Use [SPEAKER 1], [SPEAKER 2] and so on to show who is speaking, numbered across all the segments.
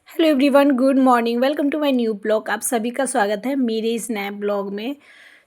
[SPEAKER 1] Hello everyone, good morning. Welcome to my new blog. आप सभी का स्वागत है मेरे इस नए ब्लॉग में।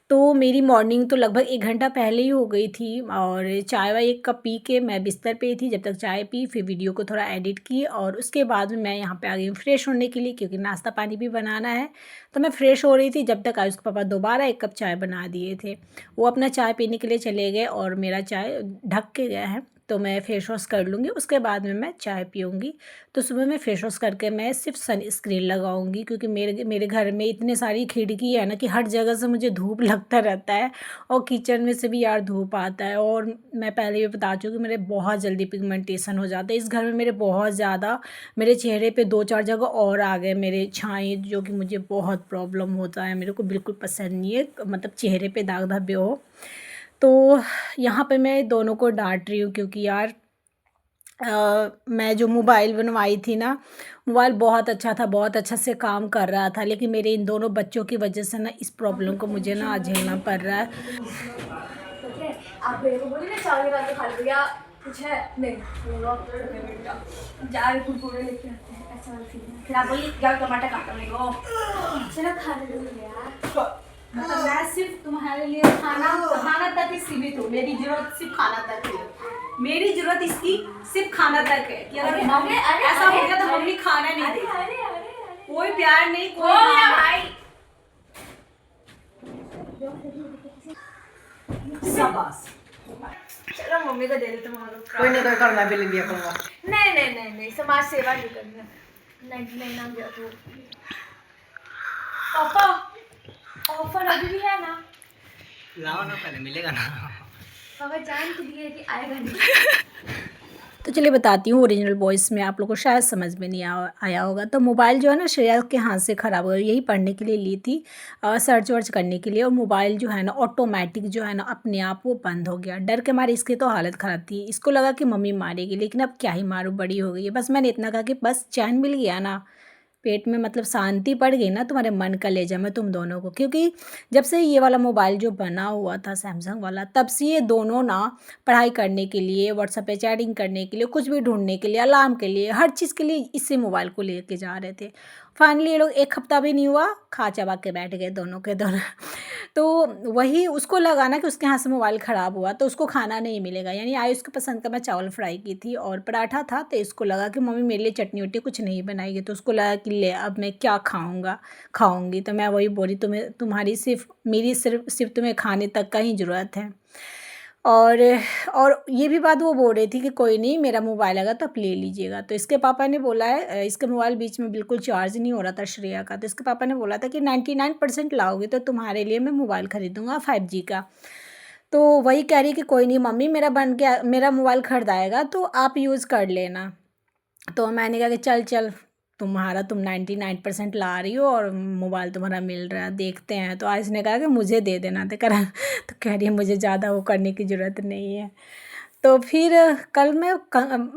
[SPEAKER 1] तो मेरी मॉर्निंग तो लगभग 1 घंटा पहले ही हो गई थी और चाय वाय एक कप पी के मैं बिस्तर पे ही थी। जब तक चाय पी फिर वीडियो को थोड़ा एडिट की और उसके बाद में मैं यहाँ पे आ गई हूँ फ्रेश होने के लिए, क्योंकि नाश्ता पानी भी बनाना है। तो मैं फ्रेश हो रही थी जब तक आयुष के पापा दोबारा 1 कप चाय बना दिए थे। वो अपना चाय पीने के लिए चले गए और मेरा चाय ढक के गया है। तो मैं फेस वॉश कर लूँगी, उसके बाद में मैं चाय पीऊँगी। तो सुबह में फेस वॉश करके मैं सिर्फ सनस्क्रीन लगाऊंगी, क्योंकि मेरे मेरे घर में इतने सारी खिड़की है ना कि हर जगह से मुझे धूप लगता रहता है और किचन में से भी यार धूप आता है। और मैं पहले भी बता चुकी हूँ, मेरे बहुत जल्दी पिगमेंटेशन हो जाता है इस घर में। मेरे बहुत ज़्यादा मेरे चेहरे पे 2-4 जगह और आ गए मेरे छाई, जो कि मुझे बहुत प्रॉब्लम होता है। मेरे को बिल्कुल पसंद नहीं है, मतलब चेहरे पे दाग धब्बे हो। तो यहाँ पे मैं दोनों को डांट रही हूँ, क्योंकि यार मैं जो मोबाइल बनवाई थी ना, मोबाइल बहुत अच्छा था, बहुत अच्छा से काम कर रहा था, लेकिन मेरे इन दोनों बच्चों की वजह से ना इस प्रॉब्लम को मुझे ना आज झेलना पड़ रहा है।
[SPEAKER 2] ठीक है। आप भैया को बोलिए ना चावल निकाल के खा लो भैया। कुछ है नहीं बोलो आप तो करने बैठ जाओ। जा रहे कुरकुरे लेके आते हैं ऐसा वाला सीन है। फिर आप बोलिए जाओ टमाटर काटो मेरे को। चलो खा ले लो भैया। मतलब मैं सिर्फ तुम्हारे लिए खाना खाना तक ही सीमित हूँ। मेरी जरूरत सिर्फ खाना तक है। मेरी जरूरत इसकी सिर्फ खाना तक है कि अगर ऐसा हो गया तो मम्मी खाना नहीं देगी। कोई प्यार नहीं, कोई भाई। शाबाश। चलो मम्मी को दे देते
[SPEAKER 3] कोई नहीं, कोई करना भी ले लिया करूँगा।
[SPEAKER 2] नहीं समाज सेवा नहीं करना। नहीं नाम दिया तू। पापा ऑफर अभी भी है ना?
[SPEAKER 3] लाओ ना, पहले मिलेगा ना।
[SPEAKER 2] पापा जान के लिए कि आएगा नहीं।
[SPEAKER 1] तो चलिए बताती हूँ ओरिजिनल वॉइस में, आप लोगों को शायद समझ में नहीं आया होगा। तो मोबाइल जो है ना श्रेया के हाथ से ख़राब हो गई, यही पढ़ने के लिए ली थी, सर्च वर्च करने के लिए। और मोबाइल जो है ना ऑटोमेटिक जो है ना अपने आप वो बंद हो गया। डर के मारे इसकी तो हालत ख़राब थी, इसको लगा कि मम्मी मारेगी, लेकिन अब क्या ही मारूँ, बड़ी हो गई है। बस मैंने इतना कहा कि बस चैन मिल गया ना, पेट में मतलब शांति पड़ गई ना तुम्हारे मन कलेजा में, तुम दोनों को। क्योंकि जब से ये वाला मोबाइल जो बना हुआ था सैमसंग वाला, तब से ये दोनों ना पढ़ाई करने के लिए, व्हाट्सएप पे चैटिंग करने के लिए, कुछ भी ढूंढने के लिए, अलार्म के लिए, हर चीज़ के लिए इसी मोबाइल को लेके जा रहे थे। फाइनली ये लोग 1 हफ्ता भी नहीं हुआ, खा चबा के बैठ गए दोनों के दोनों। तो वही उसको लगा ना कि उसके हाथ से मोबाइल ख़राब हुआ तो उसको खाना नहीं मिलेगा। यानी आयुष के पसंद का मैं चावल फ्राई की थी और पराठा था, तो इसको लगा कि मम्मी मेरे लिए चटनी वटनी कुछ नहीं बनाएगी। तो उसको लगा कि ले अब मैं क्या खाऊंगी। तो मैं वही बोली, तुम्हें तुम्हारी सिर्फ तुम्हें खाने तक का ही ज़रूरत है। और और ये भी बात वो बोल रही थी कि कोई नहीं, मेरा मोबाइल आएगा तो आप ले लीजिएगा। तो इसके पापा ने बोला है, इसका मोबाइल बीच में बिल्कुल चार्ज नहीं हो रहा था श्रेया का, तो इसके पापा ने बोला था कि 99% लाओगे तो तुम्हारे लिए मैं मोबाइल खरीदूँगा 5G का। तो वही कह रही कि कोई नहीं मम्मी, मेरा मोबाइल खरीद आएगा तो आप यूज़ कर लेना। तो मैंने कहा कि चल चल, तुम 99% ला रही हो और मोबाइल तुम्हारा मिल रहा है, देखते हैं। तो आज ने कहा कि मुझे दे देना, तो करा तो कह रही है मुझे ज़्यादा वो करने की ज़रूरत नहीं है। तो फिर कल मैं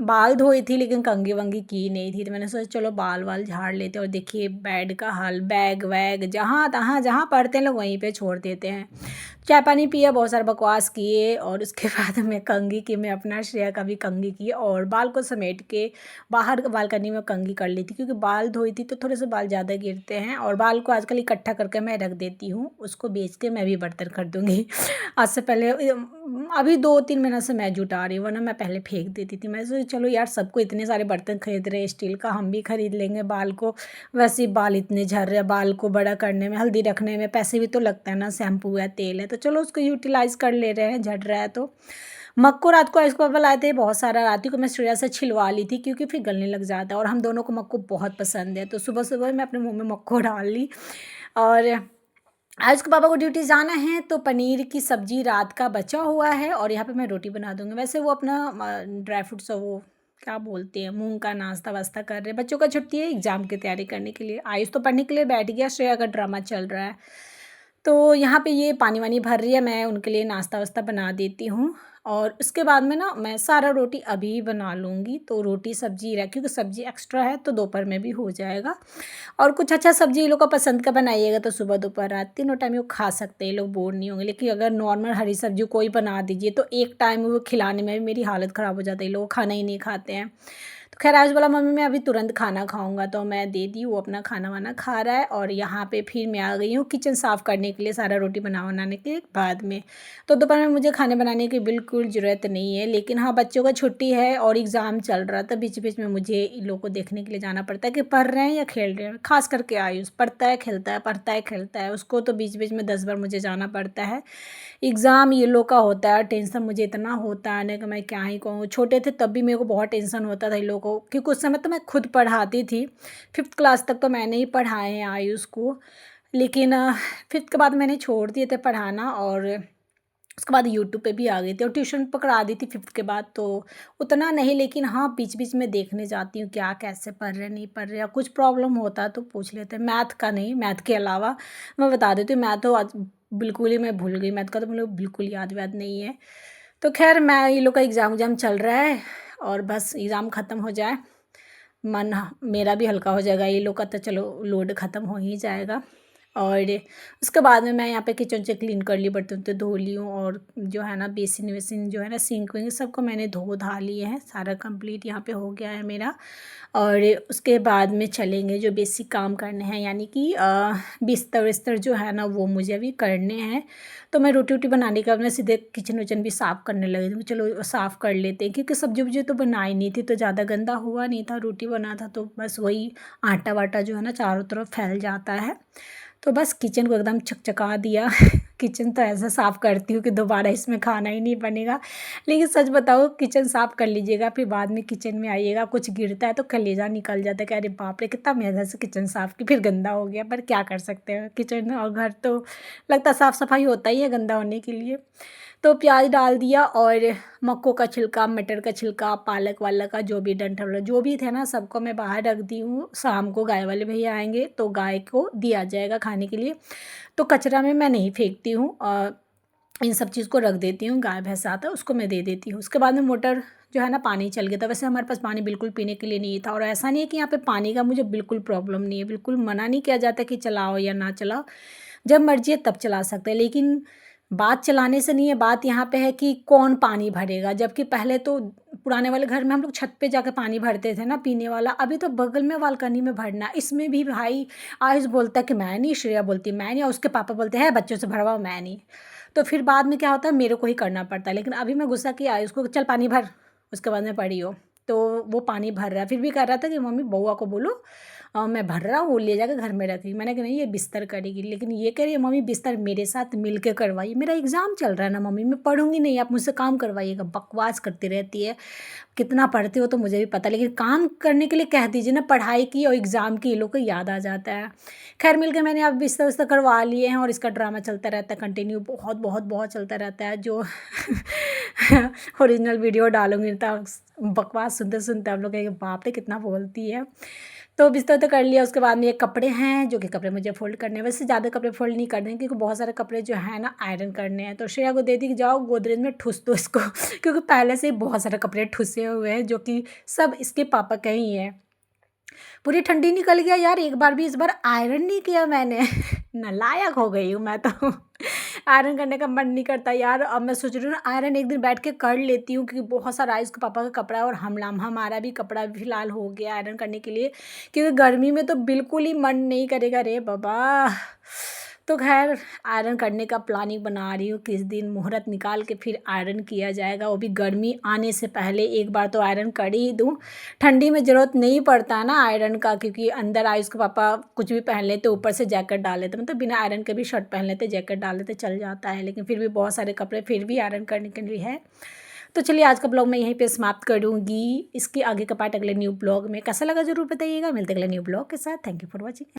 [SPEAKER 1] बाल धोई थी, लेकिन कंघी वंगी की नहीं थी। तो मैंने सोचा चलो बाल वाल झाड़ लेते हैं। और देखिए बेड का हाल, बैग वैग जहाँ तहाँ जहाँ पढ़ते हैं लोग वहीं पे छोड़ देते हैं। चाय पानी पिया, बहुत सारा बकवास किए और उसके बाद मैं कंघी की, मैं अपना श्रेया का भी कंघी की और बाल को समेट के बाहर बालकनी में कंघी कर ली थी, क्योंकि बाल धोई थी तो थोड़े से बाल ज़्यादा गिरते हैं। और बाल को आजकल इकट्ठा करके मैं रख देती हूँ, उसको बेच के मैं भी बर्तन खरीदूँगी। आज से पहले अभी 2-3 महीना से मैं जुटा रही हूँ, वरना मैं पहले फेंक देती थी। मैं सोची चलो यार, सबको इतने सारे बर्तन खरीद रहे हैं स्टील का, हम भी खरीद लेंगे। बाल को वैसे ही बाल इतने झड़ रहे हैं, बाल को बड़ा करने में, हल्दी रखने में पैसे भी तो लगता है ना, शैम्पू है, तेल है, तो चलो उसको यूटिलाइज़ कर ले रहे हैं, झड़ रहा है तो। मग को रात को इसको लाए थे बहुत सारा, रात को मैं श्रेया से छिलवा ली थी, क्योंकि फिर गलने लग जाता है और हम दोनों को मग को बहुत पसंद है। तो सुबह सुबह मैं अपने मुंह में मग को डाल ली। और आज उसके पापा को ड्यूटी जाना है, तो पनीर की सब्जी रात का बचा हुआ है और यहाँ पे मैं रोटी बना दूँगी। वैसे वो अपना ड्राई फ्रूट्स, वो क्या बोलते हैं, मूंग का नाश्ता वास्ता कर रहे हैं। बच्चों का छुट्टी है, एग्ज़ाम की तैयारी करने के लिए। आयुष तो पढ़ने के लिए बैठ गया, श्रेया का ड्रामा चल रहा है। तो यहाँ पे ये पानी वानी भर रही है, मैं उनके लिए नाश्ता वास्ता बना देती हूँ। और उसके बाद में ना मैं सारा रोटी अभी बना लूँगी, तो रोटी सब्जी रह, क्योंकि सब्जी एक्स्ट्रा है तो दोपहर में भी हो जाएगा। और कुछ अच्छा सब्जी ये लोग का पसंद का बनाइएगा, तो सुबह दोपहर रात तीनों टाइम वो खा सकते हैं, ये लोग बोर नहीं होंगे। लेकिन अगर नॉर्मल हरी सब्जी कोई बना दीजिए तो एक टाइम वो खिलाने में भी मेरी हालत ख़राब हो जाती है, ये लोग खाना ही नहीं खाते हैं। तो खैर आयुष बोला मम्मी मैं अभी तुरंत खाना खाऊंगा, तो मैं दे दी, वो अपना खाना वाना खा रहा है। और यहाँ पे फिर मैं आ गई हूँ किचन साफ़ करने के लिए, सारा रोटी बनाने के बाद में। तो दोपहर में मुझे खाने बनाने की बिल्कुल ज़रूरत नहीं है, लेकिन हाँ बच्चों का छुट्टी है और एग्ज़ाम चल रहा था, बीच बीच में मुझे इन लोगों को देखने के लिए जाना पड़ता है कि पढ़ रहे हैं या खेल रहे हैं। खास करके आयुष पढ़ता है खेलता है, पढ़ता है खेलता है, उसको तो बीच बीच में 10 बार मुझे जाना पड़ता है। एग्ज़ाम ये लोग का होता है, टेंशन मुझे इतना होता है ना कि मैं क्या ही कहूँ। छोटे थे तब भी मेरे को बहुत टेंशन होता था इन लोगों को, क्योंकि उस समय तो मैं खुद पढ़ाती थी। 5th क्लास तक तो मैंने ही पढ़ाए हैं आयुष को, लेकिन 5th के बाद मैंने छोड़ दिए थे पढ़ाना, और उसके बाद यूट्यूब पे भी आ गई थी और ट्यूशन पकड़ा दी थी 5th के बाद। तो उतना नहीं, लेकिन हाँ बीच बीच में देखने जाती हूँ क्या कैसे पढ़ रहे नहीं पढ़ रहे, या कुछ प्रॉब्लम होता है तो पूछ लेते हैं। मैथ का नहीं, मैथ के अलावा मैं बता देती हूँ, मैथ तो आज बिल्कुल ही मैं भूल गई, मैथ का तो मुझे बिल्कुल याद व्याद नहीं है। तो खैर मैं ये लोग का एग्ज़ाम चल रहा है, और बस एग्ज़ाम ख़त्म हो जाए मन मेरा भी हल्का हो जाएगा। ये लोग का तो चलो लोड ख़त्म हो ही जाएगा। और उसके बाद में मैं यहाँ पे किचन से क्लीन कर ली, बर्तन तो धो ली हूँ, और जो है ना बेसिन वेसिन जो है ना सिंक विंक सबको मैंने धो धा लिए हैं, सारा कंप्लीट यहाँ पे हो गया है मेरा। और उसके बाद में चलेंगे जो बेसिक काम करने हैं, यानी कि बिस्तर विस्तर जो है ना वो मुझे अभी करने हैं। तो मैं रोटी वोटी बनाने के बाद मैं सीधे किचन विचन भी साफ़ करने लगी थी। चलो साफ़ कर लेते हैं, क्योंकि सब्जी वब्जी तो बनाई नहीं थी तो ज़्यादा गंदा हुआ नहीं था। रोटी बना था तो बस वही आटा वाटा जो है ना चारों तरफ फैल जाता है। तो बस किचन को एकदम चकचका दिया किचन तो ऐसा साफ़ करती हूँ कि दोबारा इसमें खाना ही नहीं बनेगा। लेकिन सच बताओ किचन साफ़ कर लीजिएगा, फिर बाद में किचन में आइएगा कुछ गिरता है तो कलेजा निकल जाता है कि अरे बाप रे कितना मेहनत से किचन साफ़ की, फिर गंदा हो गया। पर क्या कर सकते हैं, किचन और घर तो लगता साफ़ सफाई होता ही है गंदा होने के लिए। तो प्याज डाल दिया, और मक्कों का छिलका, मटर का छिलका, पालक वालक का जो भी डंठल वाला जो भी थे ना सबको मैं बाहर रख दी हूँ। शाम को गाय वाले भैया आएंगे तो गाय को दिया जाएगा खाने के लिए, तो कचरा में मैं नहीं फेंकती हूँ, इन सब चीज़ को रख देती हूँ। गाय भैंस आता है उसको मैं दे देती हूँ। उसके बाद में मोटर जो है ना पानी चल गया था। वैसे हमारे पास पानी बिल्कुल पीने के लिए नहीं था, और ऐसा नहीं है कि यहाँ पे पानी का मुझे बिल्कुल प्रॉब्लम नहीं है, बिल्कुल मना नहीं किया जाता कि चलाओ या ना चलाओ, जब मर्जी है तब चला सकते हैं। लेकिन बात चलाने से नहीं है, बात यहाँ पे है कि कौन पानी भरेगा। जबकि पहले तो पुराने वाले घर में हम लोग छत पे जाकर पानी भरते थे ना पीने वाला, अभी तो बगल में बालकनी में भरना। इसमें भी भाई आयुष बोलता है कि मैं नहीं, श्रेया बोलती मैं नहीं, और उसके पापा बोलते हैं बच्चों से भरवाओ, मैं नहीं। तो फिर बाद में क्या होता है मेरे को ही करना पड़ता है। लेकिन अभी मैं गुस्सा किया आयुष को, चल पानी भर, उसके बाद में पड़ी हो। तो वो पानी भर रहा है, फिर भी कह रहा था कि मम्मी बउआ को बोलो मैं भर रहा हूँ, वो ले जाकर घर में रख रही। मैंने कहा नहीं ये बिस्तर करेगी, लेकिन ये कह रही है मम्मी बिस्तर मेरे साथ मिल के करवाइए, मेरा एग्ज़ाम चल रहा है ना मम्मी, मैं पढ़ूंगी नहीं, आप मुझसे काम करवाइएगा। बकवास करती रहती है, कितना पढ़ती हो तो मुझे भी पता, लेकिन काम करने के लिए कह दीजिए ना, पढ़ाई की और एग्ज़ाम की ये लोग को याद आ जाता है। खैर मिल के मैंने अब बिस्तर विस्तर करवा लिए हैं, और इसका ड्रामा चलता रहता है कंटिन्यू, बहुत बहुत बहुत चलता रहता है। जो ओरिजिनल वीडियो डालूंगी तो बकवास सुनते सुनते आप लोग कहेंगे बाप रे कितना बोलती है। तो बिस्तर तो कर लिया। उसके बाद में ये कपड़े हैं, जो कि कपड़े मुझे फोल्ड करने हैं। वैसे ज़्यादा कपड़े फोल्ड नहीं करने हैं, क्योंकि बहुत सारे कपड़े जो है ना आयरन करने हैं। तो श्रेया को दे दी कि जाओ गोदरेज में ठुस दो इसको क्योंकि पहले से ही बहुत सारे कपड़े ठुसे हुए हैं, जो कि सब इसके पापा के ही हैं। पूरी ठंडी निकल गया यार, एक बार भी इस बार आयरन नहीं किया मैंने नालायक हो गई हूँ मैं तो आयरन करने का मन नहीं करता यार। अब मैं सोच रही हूँ ना आयरन एक दिन बैठ के कर लेती हूँ, क्योंकि बहुत सारा आयुष के पापा का कपड़ा है, और हमारा भी कपड़ा फिलहाल हो गया आयरन करने के लिए, क्योंकि गर्मी में तो बिल्कुल ही मन नहीं करेगा रे बाबा। तो खैर आयरन करने का प्लानिंग बना रही हूँ, किस दिन मुहूर्त निकाल के फिर आयरन किया जाएगा, वो भी गर्मी आने से पहले एक बार तो आयरन कर ही दूँ। ठंडी में ज़रूरत नहीं पड़ता ना आयरन का, क्योंकि अंदर आयुष के पापा कुछ भी पहन लेते, ऊपर से जैकेट डाल लेते, मतलब बिना आयरन के भी शर्ट पहन लेते, जैकेट डाल लेते, चल जाता है। लेकिन फिर भी बहुत सारे कपड़े फिर भी आयरन करने के लिए है। तो चलिए आज का ब्लॉग मैं यहीं पे समाप्त करूँगी। इसके आगे का पार्ट अगले न्यू ब्लॉग में कैसा लगा ज़रूर बताइएगा। मिलते अगले न्यू ब्लॉग के साथ। Thank you for watching.